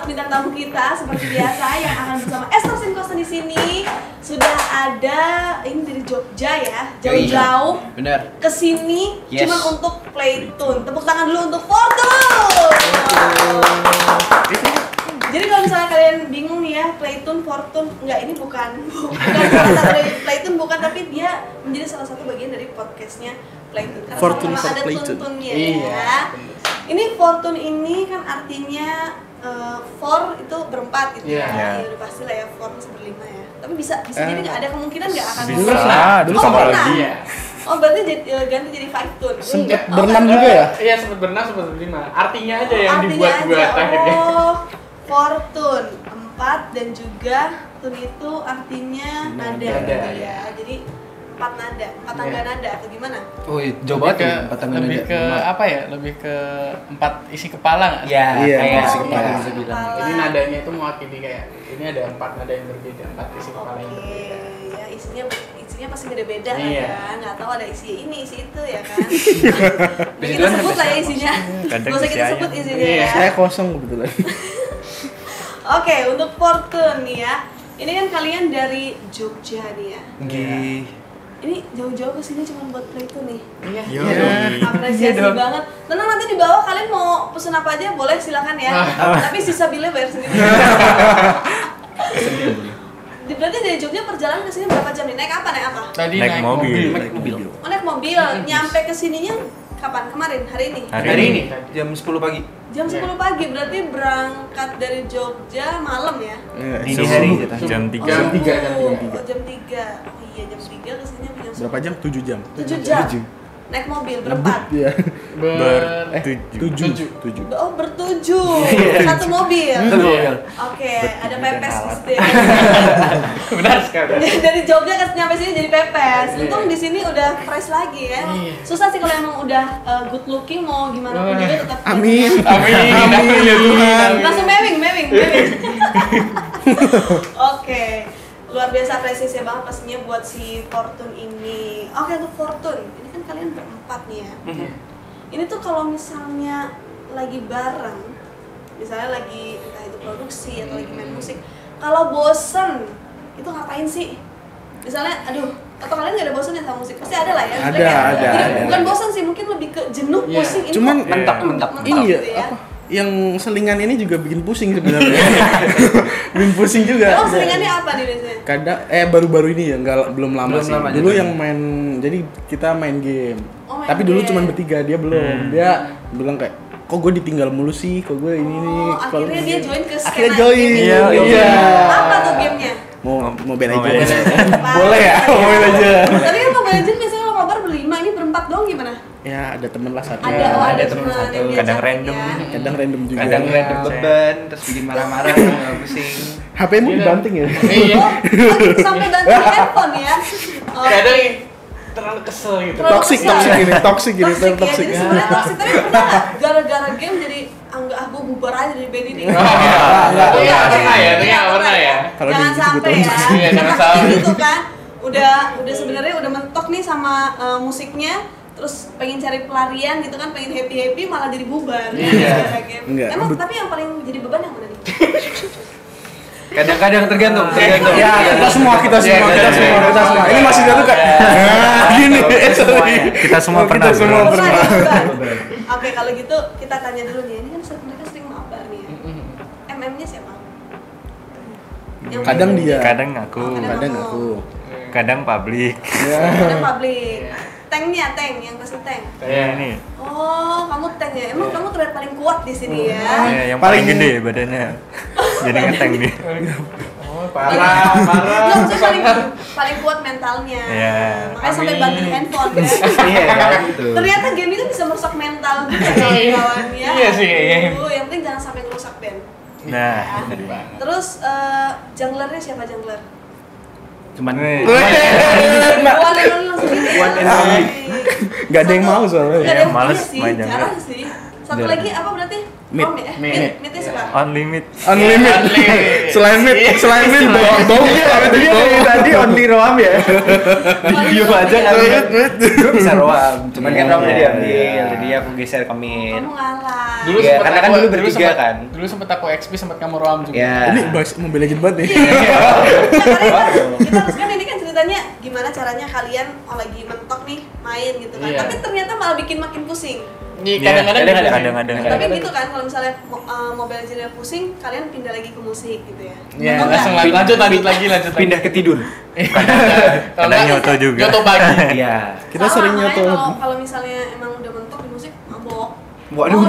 bintang tamu kita seperti biasa yang akan bersama Esther Sinkosta di sini. Sudah ada ini dari Jogja ya, jauh-jauh ke sini cuma untuk Playtune. Tepuk tangan dulu untuk Fortune. Jadi kalau misalnya kalian bingung nih ya, Playtune, Fortune, enggak, ini bukan dari Playtune, bukan, tapi dia menjadi salah satu bagian dari podcastnya Playtune. Karena Fortune sama-sama ada Playtune. tuntunnya ya. Ini Fortune ini kan artinya four itu berempat gitu ya. Ya udah pasti lah ya, four masih berlima ya. Tapi bisa jadi nggak ada kemungkinan nggak akan dulu sama lagi ya. Oh berarti ganti jadi five tune. Sempet berenam juga ya? Iya sempet berenam, sempet berlima. Artinya aja yang dibuat-buat akhirnya. Fortune 4 dan juga tune itu artinya nada ya. Jadi 4 nada, 4 tangga nada atau gimana? Oh, jauh banget ya 4 tangga nada. Lebih ke apa ya? Lebih ke 4 isi kepala nggak? Iya, kayak isi kepala bisa bilang. Ini nadanya itu mewakili kayak ini ada 4 nada yang berbeda, 4 isi kepala yang berbeda. Ya isinya pasti beda-beda lah ya. Nggak tahu ada isi ini, isi itu ya kan. Kita sebut lah ya isinya. Nggak usah kita sebut isinya ya. Saya kosong kebetulan. Oke, untuk Fortune nih ya. Ini kan kalian dari Jogja nih ya. Ini jauh-jauh ke sini cuma buat Playtune nih. Iya. Apresiasi banget. Tenang, nanti di bawah kalian mau pesen apa aja boleh silakan ya. Tapi sisa bilnya bayar sendiri. Berarti dari Jogja perjalanan ke sini berapa jam nih? Naik apa? Tadi naik mobil. Oh, naik mobil. Nyampe ke sininya kapan? Kemarin? Hari ini? Hari ini jam 10 pagi. Jam 10 pagi, berarti berangkat dari Jogja malam ya? Dini hari jam 3. Jam 3. Jam 3. Oh iya, jam 3 ke sini jam 10. Berapa jam? 7 jam. 7 jam. Naik mobil berempat. Iya. Tujuh. 7. Oh, bertujuh. Satu mobil. Oke, ada pepes di situ ya. Benar sekali. Dari Jogja ke nyampe sini jadi pepes. Untung di sini udah fresh lagi ya. Susah sih kalau emang udah good looking mau gimana pun juga tetap. Amin. Langsung mewing. Oke. Luar biasa apresiasi banget pastinya buat si Fortune ini. Oke, untuk Fortune, ini kan kalian berempat nih ya. Ini tuh kalau misalnya lagi bareng, misalnya lagi entah itu produksi atau lagi main musik, kalau bosen itu ngapain sih? Misalnya, aduh, atau kalian nggak ada bosen ya sama musik? Pasti ada lah ya. Ada. Bukan bosen sih, mungkin lebih ke jenuh, pusing. Ini Cuman mentok iya, gitu ya. yang selingan ini juga bikin pusing sebenarnya. Bikin pusing juga. Emang selingannya apa nih biasanya? Kadang belum-baru ini ya, belum lama sih. Dulu yang main, jadi kita main game. Tapi dulu cuma bertiga, dia belum. Dia bilang kayak, kok gue ditinggal mulu sih, kok gue ini nih. Akhirnya dia join ke skena. Akhirnya join. Iya. Apa tuh gamenya? Mobile Legends. Boleh ya, Mobile Legends. Tapi kan Mobile Legends biasanya kalau kabar berlima, ini berempat doang gimana? Ya ada temen lah satu. Ada temen yang satu. diajakin Kadang random. ya. Kadang random juga. Kadang random beban, terus bikin marah-marah, nggak pusing. HP-mu dibanting ya? Iya. Oh, sampai banting handphone ya. Kadang terlalu kesel gitu. Toxic ini. Ya, Toxic. jadi sebenarnya toxic, tapi pernah nggak gara-gara game jadi enggak, aku bubar aja dari band ini. Enggak pernah ya. Jangan sampai ya. Iya, jangan sampai. Gitu kan. Udah sebenarnya udah mentok nih sama musiknya, terus pengen cari pelarian gitu kan, pengen happy malah jadi bubar. Gara-gara game. Enggak. Emang tapi yang paling jadi beban yang mana nih? Kadang-kadang tergantung. Ya, kita semua. Ini masih jatuh kan? Gini. Kita semua pernah. Oke, kalau gitu kita tanya dulu nih. Ini kan mereka sering mabar nih ya. MM-nya siapa? Kadang dia. Kadang aku. Kadang aku. Kadang publik. Kadang publik. Tanknya, yang pasti tank. Ini. Oh, kamu tank ya? Emang kamu terlihat paling kuat di sini ya? Ya, yang paling gede badannya. Jadi ngeteng dia. Oh, parah. Nggak, maksudnya paling kuat mentalnya. Iya. Makanya sampai banting handphone ya. Iya, gitu. Ternyata game itu bisa merusak mental juga kawan-kawan ya. Iya sih, kayaknya. Yang penting jangan sampai merusak band. Nah, Terus junglernya siapa jungler? Cuman One and only langsung gitu ya. Gak ada yang mau soalnya. Nggak ada yang males punya sih, main jungler. jarang sih. Satu lagi apa berarti? Mid. Midnya suka. Unlimited. Selain mid Dia dari tadi only roam ya. Di video aja kan. Gue bisa roam, cuman kan roamnya diambil, jadi aku geser ke mid. Kamu ngalah. Dulu Iya, karena kan dulu bertiga kan. Dulu sempet aku XP, sempet kamu roam juga. Ya. Ini bahas Mobile Legends banget nih. Kita harus kan ini kan ceritanya gimana caranya kalian lagi mentok nih main gitu kan. Iya. Tapi ternyata malah bikin makin pusing. Kadang-kadang Tapi gitu kan kalau misalnya Mobile Legends pusing, kalian pindah lagi ke musik gitu ya. Iya, Atau langsung enggak? lanjut lagi. Pindah ke tidur. Kadang nyoto juga. Nyoto pagi. Iya. Kita Sama, sering makanya nyoto. kalau misalnya emang udah mentok di musik, mabok. Waduh.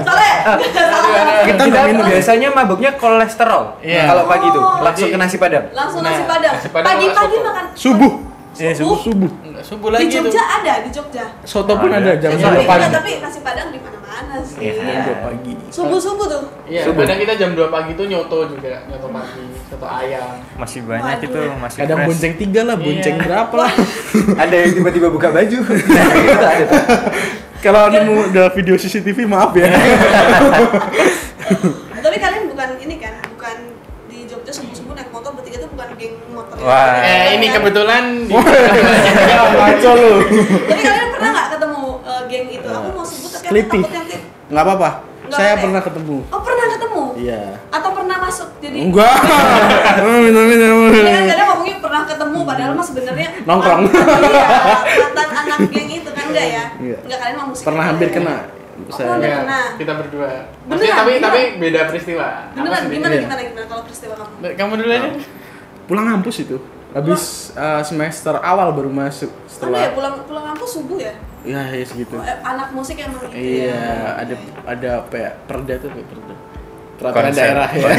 Soalnya salah. Kita nggak minum ya. Biasanya mabuknya kolesterol. Iya. Kalau pagi tuh Oh. langsung ke nasi padang. Langsung Nah, nasi padang. nasi padang Pagi-pagi sama soto. makan Subuh. Iya, Subuh. Enggak, subuh Di lagi tuh. Jogja ada, di Jogja. Soto pun ada jam Sorry, 2 pagi. tapi nasi padang di mana-mana sih. Iya. 2 pagi. Subuh-subuh tuh. Iya, kadang kita jam 2 pagi tuh nyoto juga, nyoto pagi, soto ayam. Masih banyak itu, masih Kadang fresh. bonceng 3 lah, bonceng Iya. berapa lah. Ada yang tiba-tiba buka baju. Itu ada tuh. Kalau nemu ada video CCTV maaf ya. Tapi kalian bukan ini kan, bukan di Jogja subuh-subuh naik motor bertiga tuh bukan geng motor. Wah. Ini kebetulan Ngaco lu. Tapi kalian pernah nggak ketemu geng itu? Aku mau sebut tapi aku Keliti. takut yang Enggak apa-apa. Nggak Saya apa-apa. pernah ketemu. Oh pernah ketemu? Iya. Atau pernah masuk? Jadi Enggak. Ini kan kadang ngomongnya pernah ketemu, padahal mah sebenarnya Nongkrong. mantan anak geng itu kan enggak ya? Iya. Enggak, kalian mau musik. Pernah hampir kena. pernah. Iya, Pernah. kita berdua. Beneran, Maksudnya tapi beneran? beda peristiwa. Beneran Apa sih? gimana Iya. gimana kalau peristiwa kamu? Kamu dulu aja. Pulang kampus itu. Habis semester awal baru masuk Mana ya setelah pulang kampus subuh ya? ya segitu. Anak musik emang gitu Iya, ya. ada apa ya? Perda tuh kayak perda. Peraturan Konser. daerah ya.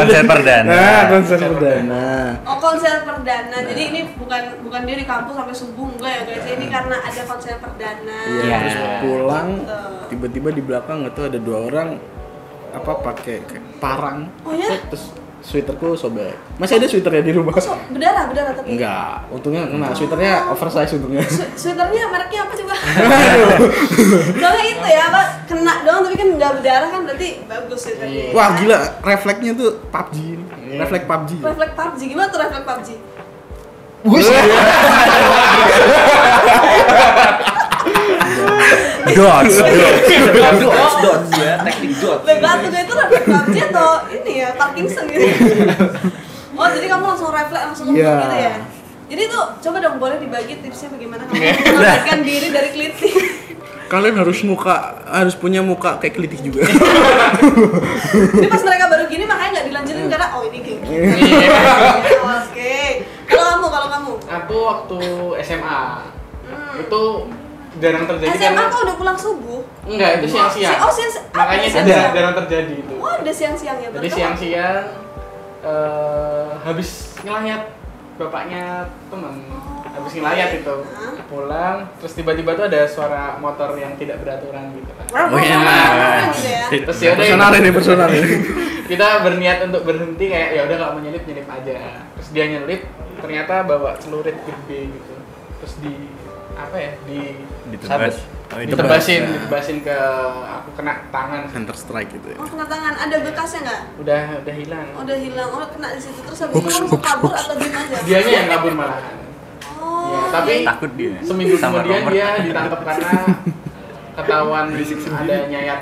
Konser perdana. Nah, konser perdana. Oh konser perdana, jadi ini bukan dia di kampus sampai subuh enggak ya guys? Ini karena ada konser perdana. Iya, Iya. terus pulang tiba-tiba di belakang nggak tahu ada 2 orang apa pakai kayak parang. Oh ya? Terus sweaterku sobek. Masih ada sweaternya di rumah. So, berdarah tapi. Enggak, untungnya kena. Sweaternya oversize untungnya. Sweaternya mereknya apa coba? Soalnya itu ya apa kena doang tapi kan nggak berdarah kan berarti bagus sweaternya. Wah, gila, refleksnya tuh PUBG. Refleks PUBG. Refleks PUBG gimana tuh refleks PUBG? Dots. Dots ya, teknik dots. Batu itu refleks PUBG atau ini ya Parkinson gitu. Oh jadi kamu langsung refleks langsung ngomong Iya. gitu ya? Jadi tuh coba dong boleh dibagi tipsnya bagaimana kamu menyelamatkan diri dari keliti. Kalian harus punya muka kayak kelitik juga. Ini pas mereka baru gini makanya nggak dilanjutin karena oh ini kayak gini. Oke. Kalau kamu? Aku waktu SMA itu jarang terjadi SMA kok udah pulang subuh? enggak, itu siang-siang. Oh siang. Makanya itu siang. jarang terjadi itu. Oh ada siang-siang ya. Jadi berarti siang-siang habis ngelayat bapaknya teman. Habis ngelayat itu pulang terus tiba-tiba tuh ada suara motor yang tidak beraturan gitu kan. Oh iya. Gitu ya. Terus ya udah Personal ini. kita berniat untuk berhenti kayak ya udah kalau mau nyelip aja. Terus dia nyelip ternyata bawa celurit gede gitu. Terus Ditebas. ditebasin ke aku kena tangan. Counter Strike gitu ya. Oh kena tangan. Ada bekasnya nggak? Udah hilang. Oh, udah hilang. Oh kena di situ terus habis itu langsung kabur atau diem aja? Dianya yang kabur malahan. Oh. Ya, tapi Takut dia. seminggu Sama kemudian Robert. dia ditangkap karena ketahuan ada nyayat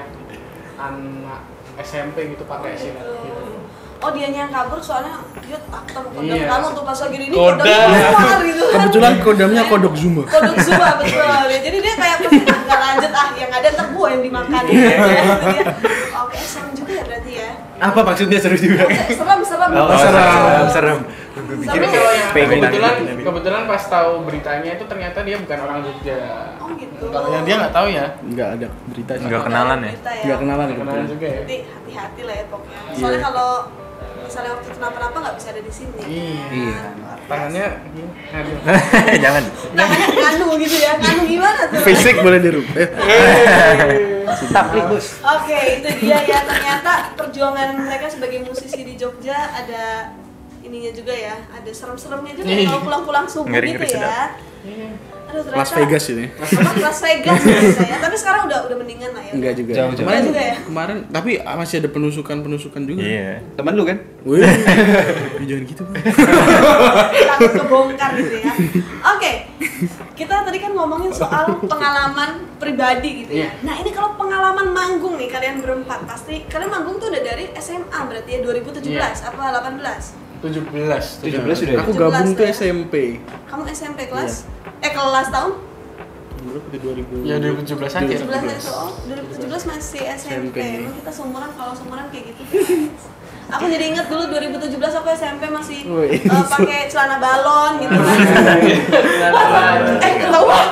anak SMP gitu pakai silet gitu. Oh dianya yang kabur soalnya dia takut sama kodam Iya. kamu tuh pas lagi ini Kodam. keluar gitu kan. Kebetulan kodamnya kodok Zuma. Kodok Zuma betul ya. Jadi dia kayak pasti nggak lanjut yang ada ntar gua yang dimakan gitu ya. Dia, oke serem juga ya berarti ya. Apa maksudnya seru juga? Serem. Serem. Tapi kalau yang pengen kebetulan pas tahu beritanya itu ternyata dia bukan orang Jogja. Oh gitu. Kalau yang dia nggak tahu ya. Enggak ada berita sih. Nggak kenalan ya? Enggak kenalan Kenalan kebetulan. juga ya. Jadi hati-hati lah ya pokoknya. Soalnya kalau misalnya waktu kenapa-napa nggak bisa ada di sini. Iya. Tangannya gini. Aduh. Jangan. Tangannya nganu gitu ya. Nganu gimana tuh? Fisik boleh dirubah. Taklik bos. Oke, itu dia ya. Ternyata perjuangan mereka sebagai musisi di Jogja ada ininya juga ya. Ada serem-seremnya juga ya, kalau pulang-pulang subuh Ngeri-ngeri gitu ya. Aduh, Las Vegas ini. Las Vegas gitu ya. Tapi sekarang udah mendingan lah ya. Enggak juga. Jauh-jauh. Kemarin, Juga ya? kemarin tapi masih ada penusukan juga. Iya. Temen lu kan? Wih, jangan gitu Bang. Takut kebongkar gitu ya. Oke, kita tadi kan ngomongin soal pengalaman pribadi gitu ya. Nah ini kalau pengalaman manggung nih kalian berempat, pasti kalian manggung tuh udah dari SMA berarti ya 2017 apa 18? 17 sudah. Aku 17 gabung tuh ya. SMP. Kamu SMP kelas? Kelas tahun? Berapa tuh 2000? Ya 2017 aja. 17 itu, oh 2017 masih SMP. Emang kita seumuran, kalau seumuran kayak gitu. Aku jadi inget dulu 2017 aku SMP masih pakai celana balon gitu kan. Ketahuan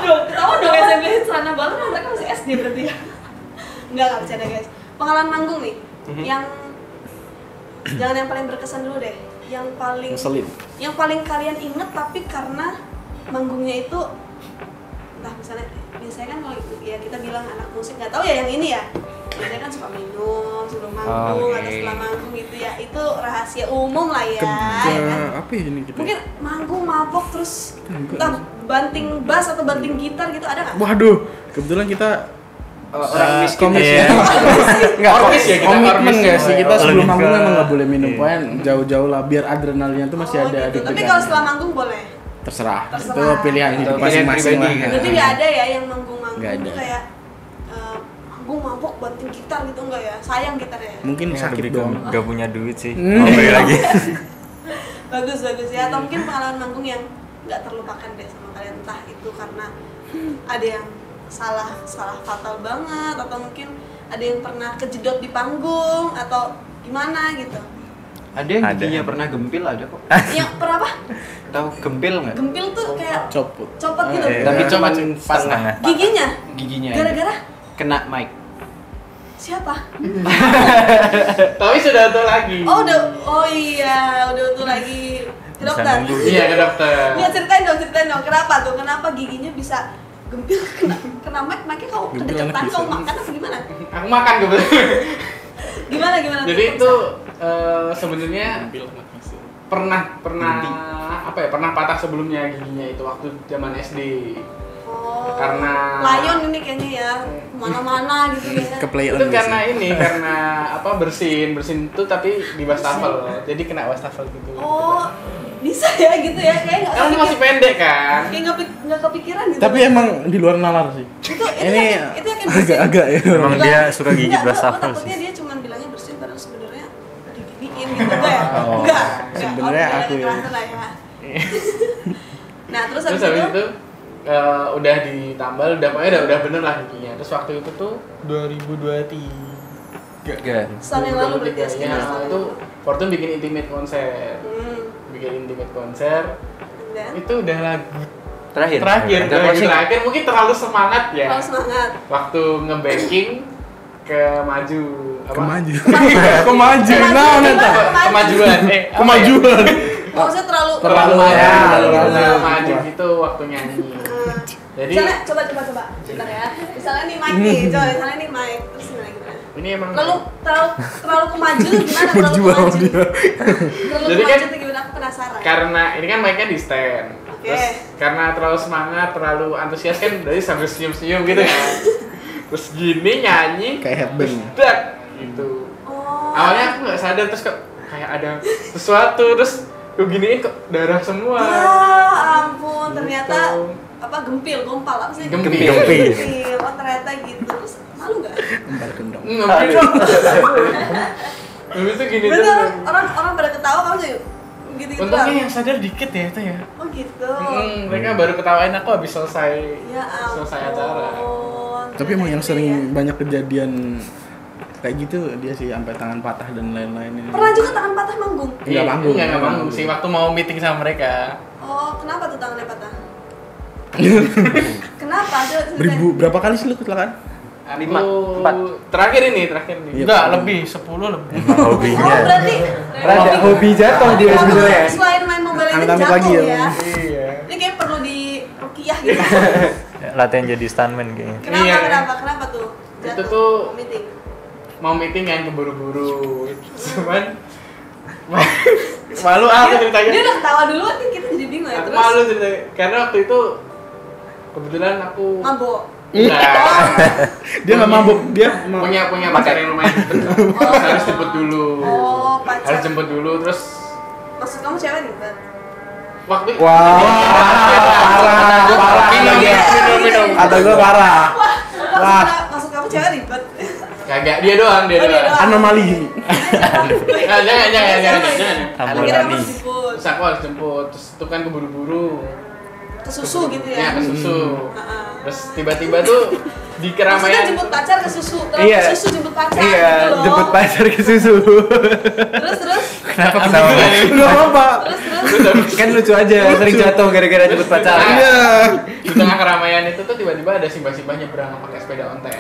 dong SMP celana balon, mereka masih SD berarti ya. Enggak bercanda guys. Pengalaman manggung nih, yang jangan yang paling berkesan dulu deh. Ngeselin. Yang paling kalian inget tapi karena manggungnya itu entah misalnya biasanya kan kalau ya kita bilang anak musik nggak tahu ya yang ini ya biasanya kan suka minum sebelum manggung atau setelah manggung gitu ya itu rahasia umum lah ya, ya kan? Apa ya ini kita? Mungkin manggung mabok terus entah banting bass atau banting gitar gitu ada nggak? Waduh, kebetulan kita orang miskin ya. Enggak ormis ya kita komitmen nggak sih kita sebelum Lebih manggung ke- memang nggak boleh minum poin jauh-jauh lah biar adrenalinnya tuh masih ada Gitu. Tapi deg-degan. kalau setelah manggung boleh. Terserah. Terserah. Itu pilihan hidup Itu pilihan masing-masing lah. pribadi, Berarti nggak ada ya yang manggung-manggung Nggak ada. tuh kayak manggung mabok banting gitar gitu enggak ya? Sayang gitarnya. Mungkin Ya, sakit lebih ke doang. nggak punya duit sih. Mau beli lagi. Bagus ya. Atau mungkin pengalaman manggung yang nggak terlupakan deh sama kalian, entah itu karena ada yang salah fatal banget atau mungkin ada yang pernah kejedot di panggung atau gimana gitu. Ada yang Ada. giginya pernah gempil ada kok. Yang pernah apa? Tahu gempil nggak? Gempil tuh kayak Copot. gitu. Iya. Tapi cuma Setengah. Giginya giginya. gara-gara Kena mic. siapa? Tapi sudah utuh lagi. Oh iya, udah utuh lagi ke Bisa dokter. nunggu. Iya ke dokter. Iya ceritain dong, kenapa giginya bisa gempil kena mic-nya kamu Gempil kedekatan, anak bisa. kamu makan apa gimana? Aku makan kebetulan. Gimana? Jadi itu sebenarnya pernah patah sebelumnya giginya itu waktu zaman SD. Oh, Karena- layon ini kayaknya ya, mana-mana gitu ya. Ke player Itu karena bersin itu tapi di wastafel. Jadi kena wastafel gitu. Oh, bisa ya gitu ya, kayak nggak Kan masih pendek kan? kayak nggak kepikiran gitu. Tapi emang di luar nalar sih. itu Ini yakin bersin. agak ya. Emang dia suka gigit Enggak, wastafel gua sih. takutnya dia cuma bilangnya bersin padahal sebenarnya digigiin gitu enggak ya? Oh, Enggak. sebenarnya Oke, aku ya. kerasa lah ya. Nah, terus Terus habis itu udah ditambal, udah bener lah giginya. Terus waktu itu tuh 2023. Enggak. setahun yang lalu berarti ya, sekitar Ya, setahun yang itu lalu. Fortune bikin intimate konser. Bikin intimate konser. Dan Itu udah lagu Terakhir. terakhir mungkin terlalu semangat ya. kalau semangat. Waktu nge-backing ke maju Kemaju. kemajuan Kemajuan. Maksudnya terlalu Terlalu maju gitu waktu nyanyi. Jadi misalnya coba bentar ya. Misalnya nih mic nih, misalnya nih mic terus gimana? ini emang Lalu terlalu kemaju gimana? Terlalu Berjuang kemaju. dia. Terlalu Jadi kemaju kan- tuh gimana? Aku penasaran. karena ini kan mic-nya di stand. Oke. Terus karena terlalu semangat, terlalu antusias kan dari sambil senyum-senyum gitu kan. Terus gini nyanyi Kayak headbang. dak gitu. Oh. Awalnya aku nggak sadar terus kok kayak ada sesuatu terus gue giniin kok darah semua. Ya ampun, ternyata Gitu. apa gompal apa sih? Gempil. Oh ternyata gitu. Terus malu nggak? Kembar kendong. Gitu. Habis itu gini Berarti terus. orang pada ketawa kamu tuh gitu gitu. Untungnya yang sadar dikit ya itu ya. Oh gitu. Mereka baru ketawain aku habis selesai Ya ampun. selesai acara. Tapi emang yang Gitu sering ya. banyak kejadian kayak gitu dia sih sampai tangan patah dan lain-lain ini. Pernah juga tangan patah manggung. Nggak manggung. Nggak manggung sih waktu mau meeting sama mereka. Oh, kenapa tuh tangannya patah? Kenapa? Coba ceritain. Berapa kali sih lu kecelakaan? Aku 4. terakhir ini. Iya, Enggak, Pak. lebih 10 lebih. Emang Oh, hobinya. berarti Rada hobi jatuh dia sebenarnya. Selain main Mobile Legends Amit-amit jatuh lagi ya. ya. Iya. Ini kayak perlu di rukiah gitu. Latihan jadi stuntman kayaknya. Kenapa? Kenapa tuh? Itu tuh meeting. mau meeting yang keburu-buru. Cuman malu aku ceritanya. Dia udah ketawa duluan nih, kita jadi bingung ya. Aku Terus malu ceritanya karena waktu itu Kebetulan aku mabok. Dia nggak mabuk, dia punya pacar yang lumayan deket. Harus jemput dulu. Oh, pacar. Harus jemput dulu terus. Maksud kamu cewek nih, Bang? Waktu parah. Minum. Kata gue parah. Wah. Maksud kamu cewek ribet. Kagak, dia doang. Anomali. Jangan. Akhirnya kamu jemput. Terus aku harus jemput, terus itu kan keburu-buru. Ke susu gitu ya? Iya, ke susu. Terus tiba-tiba tuh di keramaian. Maksudnya jemput pacar ke susu, terus Iya. susu jemput pacar Iya, gitu loh. jemput pacar ke susu. Terus? Kenapa ketawa? Enggak apa. Terus? Kan lucu aja, sering jatuh gara-gara jemput pacar. Iya. Di tengah keramaian itu tuh tiba-tiba ada simbah-simbah nyebrang pakai sepeda ontel.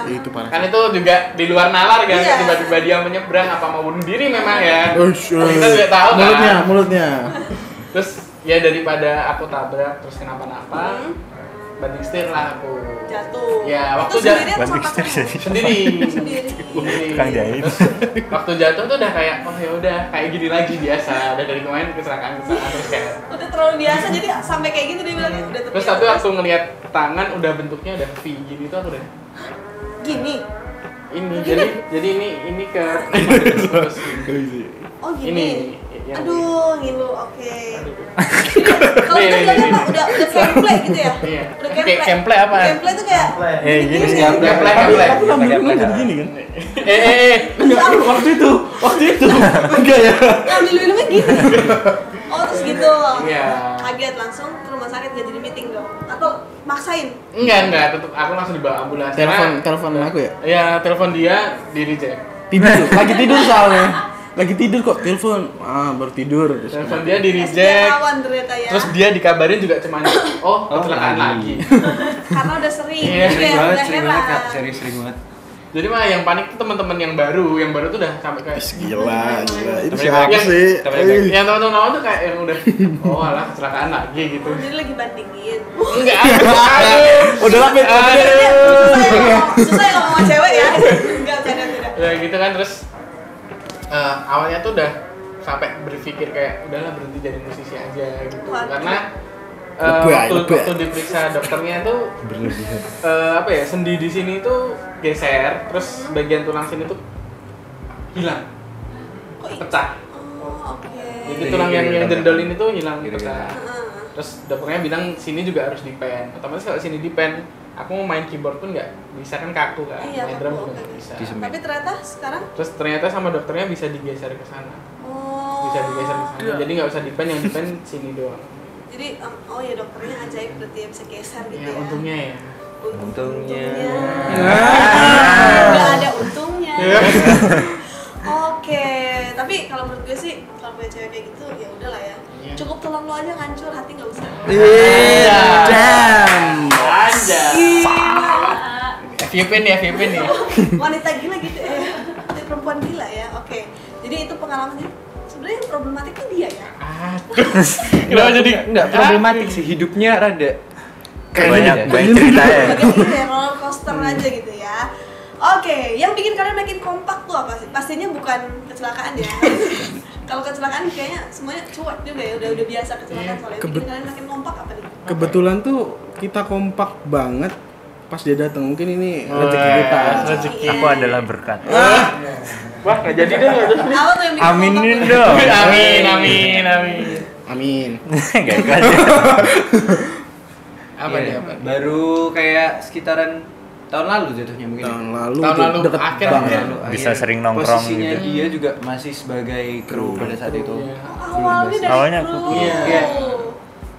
Itu parah. Kan itu juga di luar nalar kan, Iya. tiba-tiba dia menyeberang apa mau bunuh diri memang ya. Ush, Kita juga tahu kan. mulutnya. Terus ya daripada aku tabrak terus kenapa-napa, banting setir lah aku. Jatuh. Ya, waktu itu sendirian Banting sama setir pacar? Sendiri. Tukang jahit. Terus waktu jatuh tuh udah kayak oh ya udah kayak gini lagi biasa. Udah dari kemarin kecelakaan terus kayak. Udah terlalu biasa jadi sampai kayak gitu dia bilangnya udah Terus tapi waktu ngelihat tangan udah bentuknya udah V gini tuh aku udah gini. ini jadi ini ke terus Oh gini. ini yang Aduh, ngilu. Oke. Kalau kita bilangnya apa? Udah gameplay gitu ya? Iya. Udah Kayak gameplay apa? Gameplay tuh kayak Gini. Gameplay. Tapi lambung jadi gini kan? Enggak, Waktu itu. Enggak ya. ngambil minumnya gini. Oh terus gitu. Iya. Kaget langsung ke rumah sakit gak jadi meeting dong? Atau maksain? Enggak, tetep aku langsung dibawa ambulans. Telepon aku ya? Iya, telepon dia di reject. Lagi tidur soalnya. Lagi tidur kok telepon. Baru tidur. Telepon dia di SD reject. awan ternyata ya. Terus dia dikabarin juga cuman kecelakaan lagi. Karena udah sering. Iya, Kayak udah heran. Sering banget. Jadi mah yang panik tuh teman-teman yang baru tuh udah sampai kayak Gila. Itu Yang- siapa sih? yang teman-teman awal tuh kayak yang udah alah kecelakaan lagi gitu. Jadi lagi bandingin. Enggak. Udah lah, Bet. Susah ya ngomong sama cewek ya. Enggak, canda. Ya gitu kan terus awalnya tuh udah sampai berpikir kayak udahlah berhenti jadi musisi aja gitu. Waduh. Karena Lebay. waktu diperiksa dokternya tuh apa ya sendi di sini tuh geser terus bagian tulang sini tuh hilang Kok pecah. Oh, oke. Jadi tulang yang jendol ini tuh hilang Gitu-gitu. pecah. Heeh. Terus dokternya bilang sini juga harus dipen. Otomatis kalau sini dipen, aku mau main keyboard pun nggak bisa kan kaku kan. Iya, main drum kaku, juga oke. nggak bisa. Disemen. Tapi ternyata sekarang Terus ternyata sama dokternya bisa digeser ke sana. Bisa digeser ke sana. Jadi nggak usah dipen, yang dipen sini doang. jadi oh ya dokternya ajaib berarti ya bisa geser gitu Ya ya. untungnya ya. Untungnya. Nggak ada untungnya. Oke, tapi kalau menurut gue sih kalau punya cewek kayak gitu ya udahlah ya. Iya. Cukup tulang lo aja hancur, hati nggak usah. Damn. Aja. Gila. FYP nih. Wanita gila gitu ya. Perempuan gila ya. Oke. Jadi itu pengalamannya. Sebenarnya yang problematik tuh dia ya. Kenapa jadi Enggak problematik sih, hidupnya rada Banyak cerita ya. Bagian gitu ya, roller coaster aja gitu ya. Oke, yang bikin kalian makin kompak tuh apa sih? Pastinya bukan kecelakaan ya. Kalau kecelakaan kayaknya semuanya cuek juga ya, udah biasa kecelakaan soalnya. Yang bikin kalian makin kompak apa nih? Kebetulan tuh kita kompak banget pas dia datang. Mungkin ini rezeki kita. Rezeki. Aku adalah berkat. Wah, nggak jadi deh. Apa tuh yang bikin Aminin kompak? dong. Amin. Gak ikut aja. Apa nih Iya, apa? baru kayak sekitaran tahun lalu jatuhnya mungkin. Tahun lalu Tahun tuh lalu, deket akhir. banget. Bisa sering nongkrong Posisinya gitu. dia juga masih sebagai kru pada saat itu. Iya. Awalnya dari Awalnya kru. aku Iya.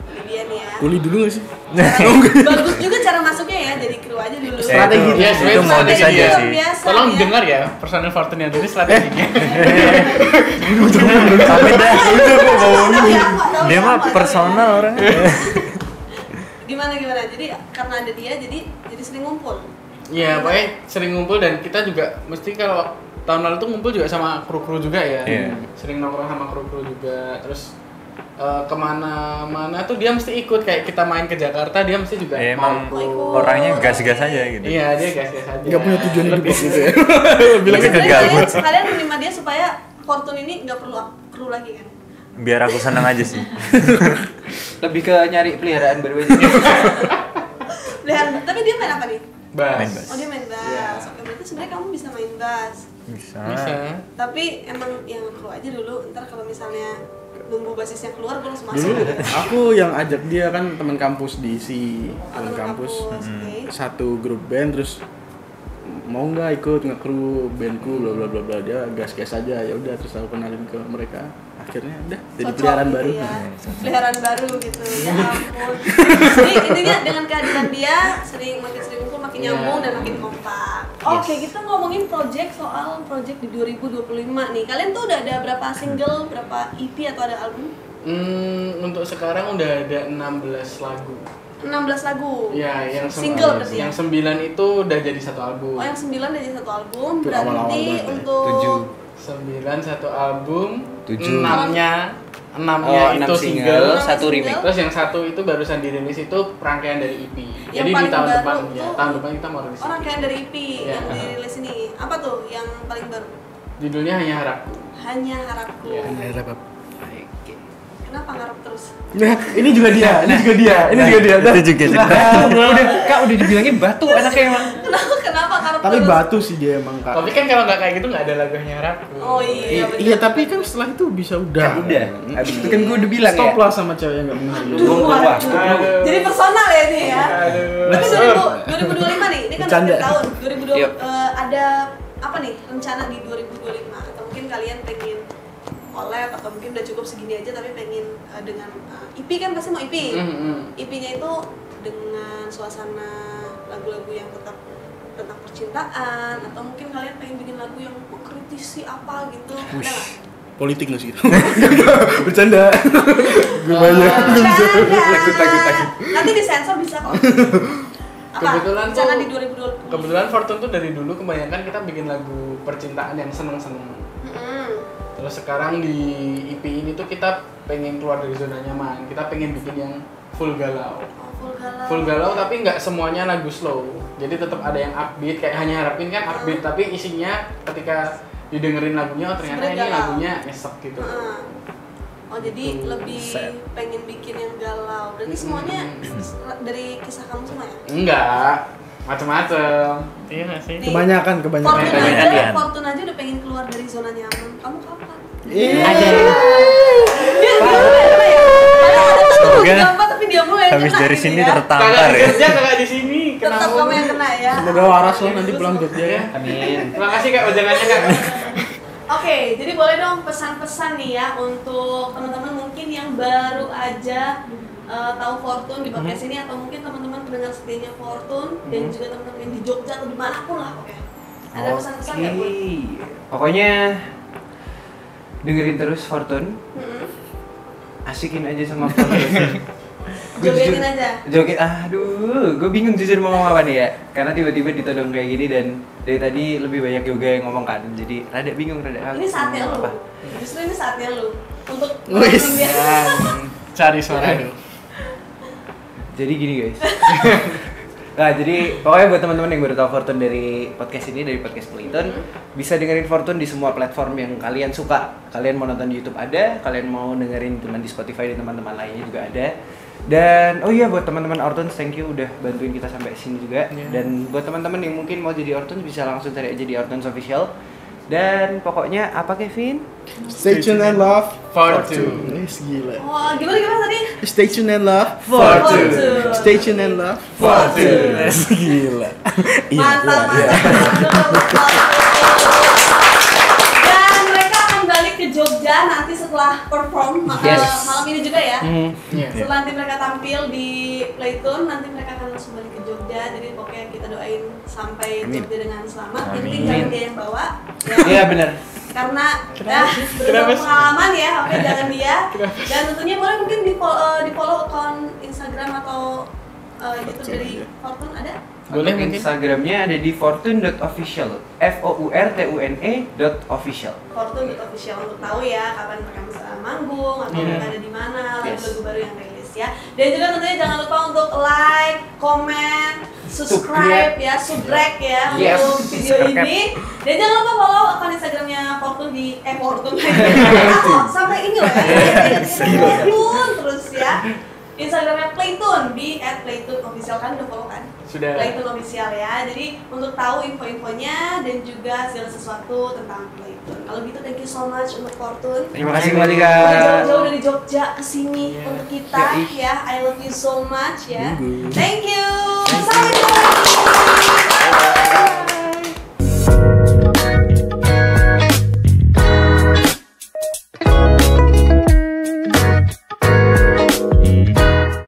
Ini dia nih ya. Kuli dulu gak sih? Bagus juga cara masuknya ya, jadi kru aja dulu. Strategi itu, Ya, itu sebenarnya modus strategi aja dia. sih. Biasa, Tolong ya. dengar ya, personil Fortune ini strateginya. Tapi dah, Dia dia mah personal orang. Gimana? Jadi karena ada dia jadi sering ngumpul. Iya, pokoknya sering ngumpul dan kita juga mesti kalau tahun lalu tuh ngumpul juga sama kru-kru juga ya. Iya. Sering nongkrong sama kru-kru juga. Terus kemana-mana tuh dia mesti ikut, kayak kita main ke Jakarta dia mesti juga Ya, emang mau. ikut. orangnya gas-gas aja gitu. Iya, dia gas-gas aja. Gak punya tujuan hidup gitu ya. Bilangnya Sebenarnya kegabut. kalian menerima dia supaya Fortune ini nggak perlu kru lagi kan? Biar aku senang aja sih. Lebih ke nyari peliharaan baru aja. Peliharaan. Tapi dia main apa nih? Bass. Oh dia main bass. Oke, berarti sebenarnya kamu bisa main bass. Bisa. Tapi emang yang keluar aja dulu. Ntar kalau misalnya nunggu basisnya keluar gue langsung masuk. Dulu aku yang ajak dia kan teman kampus diisi, teman kampus. Okay. Satu grup band terus mau nggak ikut nge-crew bandku bla bla bla bla, dia gas-gas aja, ya udah terus aku kenalin ke mereka, akhirnya udah jadi peliharaan baru ya. Peliharaan baru gitu ya ampun. Jadi intinya dengan kehadiran dia makin sering ngumpul, makin nyambung dan makin kompak. Oke, kita ngomongin soal project di 2025 nih. Kalian tuh udah ada berapa single, berapa EP atau ada album? Untuk sekarang udah ada 16 lagu. 16 lagu. Ya, yang single berarti. Yang 9 itu udah jadi satu album. Oh, yang 9 udah jadi satu album. Itu Berarti awal-awal untuk 9 satu album, 7. 6-nya itu single, 1 remake. Terus yang 1 itu barusan dirilis itu rangkaian dari EP. Yang jadi di tahun depan tahun depan kita mau rilis. Rangkaian dari EP yang dirilis ini. Apa tuh yang paling baru? Judulnya Hanya Harapku. Hanya Harapku. Ya. Kenapa ngarep terus? Nah, ini juga dia. Itu juga. Udah dibilangin batu anaknya emang. Kenapa ngarep Tapi terus? batu sih dia emang Kak. Tapi kan kalau nggak kayak gitu nggak ada lagu Hanya Harapku. Oh iya. Iya, tapi kan setelah itu bisa udah. Udah. Habis itu kan gue udah bilang Stop ya. lah sama cewek yang nggak benar. Aduh. Jadi personal ya ini ya. Aduh. Tapi 2025 nih, ini kan Bercanda. akhir tahun. 2020 Yep. Ada apa nih rencana di 2025 atau mungkin kalian pengen collab atau mungkin udah cukup segini aja tapi pengen dengan EP kan pasti mau EP. EP-nya itu dengan suasana lagu-lagu yang tetap tentang percintaan atau mungkin kalian pengen bikin lagu yang kritisi apa gitu. Ada nggak? Politik nggak sih? Bercanda. Gue banyak. Takut. Nanti disensor bisa kok. Apa? Kebetulan Rencana tuh- di 2020. Kebetulan Fortune tuh dari dulu kebanyakan kita bikin lagu percintaan yang seneng-seneng. Terus sekarang di EP ini tuh kita pengen keluar dari zona nyaman. Kita pengen bikin yang full galau. Full galau tapi nggak semuanya lagu slow. Jadi tetap ada yang upbeat kayak Hanya Harapin kan upbeat tapi isinya ketika didengerin lagunya oh ternyata sebenarnya ini galau. lagunya nyesek gitu. Oh jadi lebih pengen bikin yang galau. Berarti semuanya dari kisah kamu semua ya? Enggak, macem-macem. Iya nggak sih? Nih, Kebanyakan. Fortune aja udah pengen keluar dari zona nyaman. Kamu kapan? Iya. Gampang tapi dia mulu yang Habis kena dari gitu sini ya. tertampar Kakak di ya. Jogja, kakak di sini. Tetap kamu yang kena ya. Semoga waras lo nanti pulang Jogja ya. Amin. Terima kasih kak wajangannya kak. Oke, jadi boleh dong pesan-pesan nih ya untuk teman-teman mungkin yang baru aja tahu Fortune di podcast ini atau mungkin teman-teman pendengar setianya Fortune dan juga teman-teman yang di Jogja atau dimanapun lah oke. Ada pesan-pesan nggak buat? Pokoknya dengerin terus Fortune. Asikin aja sama Fortune. Jogetin aja. Joget, aduh, gue bingung jujur mau ngomong apa nih ya. Karena tiba-tiba ditodong kayak gini dan dari tadi lebih banyak yoga yang ngomong kan. Jadi rada bingung, rada Ini saatnya lu. Justru ini saatnya lu untuk Wis. ngomongin dia. Cari suara dulu. Jadi gini guys. Nah jadi pokoknya buat teman-teman yang baru tahu Fortune dari podcast ini, dari podcast Peliton, bisa dengerin Fortune di semua platform yang kalian suka. Kalian mau nonton di YouTube ada, kalian mau dengerin teman di Spotify dan teman-teman lainnya juga ada. Dan oh iya buat teman-teman Ortons, thank you udah bantuin kita sampai sini juga. Dan buat teman-teman yang mungkin mau jadi Ortons bisa langsung cari aja di Ortons Official. Dan pokoknya apa Kevin? Stay tuned and love Fortune. Wis gila. Oh, gimana tadi? Stay tuned and love Fortune. Stay tuned and love Fortune. Gila. Mantap. Dan mereka akan balik ke Jogja nanti setelah perform malam ini juga ya. Setelah nanti mereka tampil di Playtone, nanti mereka akan langsung balik ke Jogja. Jadi pokoknya kita doain sampai Jogja dengan selamat. Yang penting jangan dia yang bawa. Iya benar. Karena berdasarkan pengalaman ya, oke jangan dia. Dan tentunya boleh mungkin di follow akun Instagram atau YouTube dari Fortune ada? Boleh mungkin. Instagramnya ada di fortune.official. FOURTUNE.official. Fortune.official untuk tahu ya kapan mereka bisa manggung atau mereka ada di mana, lagu-lagu baru yang rilis ya. Dan juga tentunya jangan lupa untuk like, comment, subscribe ya, subrek ya untuk video ini. Dan jangan lupa follow akun Instagramnya Fortune di Fortune lagi. Aku sampai ini loh ya. Fortune terus ya. Instagramnya Playtune di @playtuneofficial, kan udah follow kan? Sudah. Playtune official ya. Jadi untuk tahu info-infonya dan juga segala sesuatu tentang Playtune. Kalau gitu thank you so much untuk Fortune. Terima kasih kembali Kak. Udah jauh-jauh dari Jogja ke sini untuk kita ya. I love you so much ya. Thank you. Sampai